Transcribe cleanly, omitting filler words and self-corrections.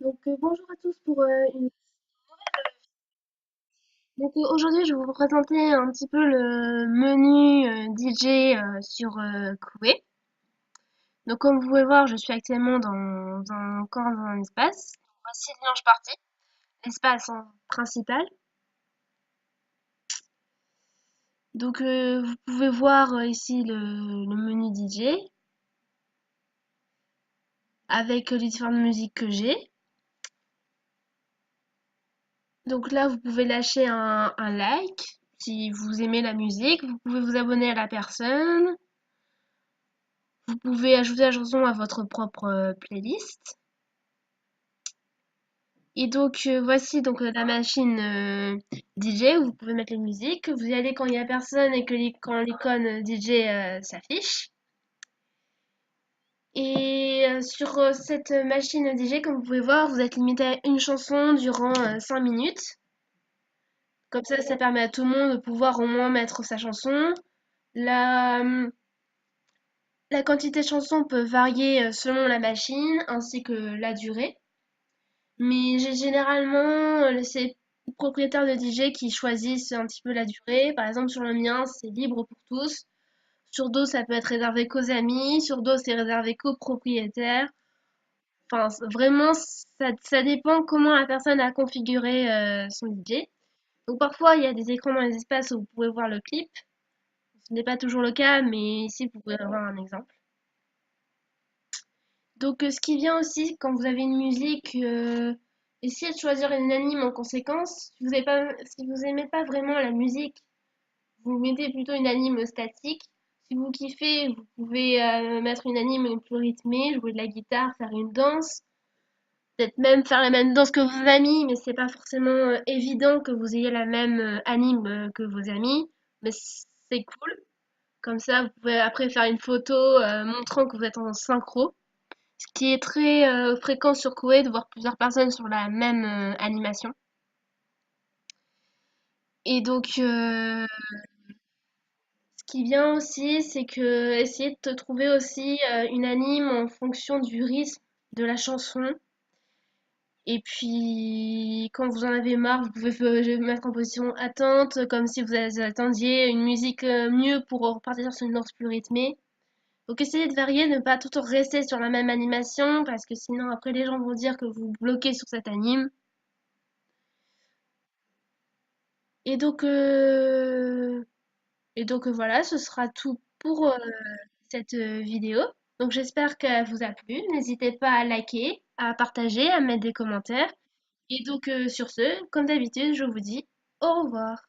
Bonjour à tous pour une... Aujourd'hui je vais vous présenter un petit peu le menu DJ sur Koé. Donc comme vous pouvez voir, je suis actuellement encore dans un espace. Voici Linge Party, l'espace principal. Vous pouvez voir ici le menu DJ avec les différentes musiques que j'ai. Donc là vous pouvez lâcher un like si vous aimez la musique. Vous pouvez vous abonner à la personne. Vous pouvez ajouter la chanson à votre propre playlist. Voici la machine DJ où vous pouvez mettre les musiques. Vous y allez quand il n'y a personne et quand l'icône DJ s'affiche. Sur cette machine DJ, comme vous pouvez voir, vous êtes limité à une chanson durant 5 minutes. Comme ça permet à tout le monde de pouvoir au moins mettre sa chanson. La, la quantité de chansons peut varier selon la machine ainsi que la durée. Mais j'ai généralement, c'est les propriétaires de DJ qui choisissent un petit peu la durée. Par exemple, sur le mien, c'est libre pour tous. Sur d'autres, ça peut être réservé qu'aux amis. Sur d'autres, c'est réservé qu'aux propriétaires. Enfin, vraiment, ça dépend comment la personne a configuré son DJ. Donc parfois, il y a des écrans dans les espaces où vous pouvez voir le clip. Ce n'est pas toujours le cas, mais ici, vous pouvez avoir un exemple. Ce qui vient aussi, quand vous avez une musique, essayez de choisir une anime en conséquence. Si vous aimez pas vraiment la musique, vous mettez plutôt une anime statique. Si vous kiffez, vous pouvez mettre une anime plus rythmée, jouer de la guitare, faire une danse. Peut-être même faire la même danse que vos amis, mais c'est pas forcément évident que vous ayez la même anime que vos amis. Mais c'est cool. Comme ça, vous pouvez après faire une photo montrant que vous êtes en synchro. Ce qui est très fréquent sur Koei de voir plusieurs personnes sur la même animation. Et donc, ce qui vient aussi, c'est que essayer de trouver aussi une anime en fonction du rythme de la chanson. Et puis, quand vous en avez marre, vous pouvez mettre en position attente, comme si vous attendiez une musique mieux pour repartir sur une danse plus rythmée. Donc essayez de varier, ne pas tout le temps rester sur la même animation, parce que sinon après les gens vont dire que vous bloquez sur cette anime. Et donc, euh, voilà, ce sera tout pour cette vidéo. Donc j'espère qu'elle vous a plu. N'hésitez pas à liker, à partager, à mettre des commentaires. Sur ce, comme d'habitude, je vous dis au revoir.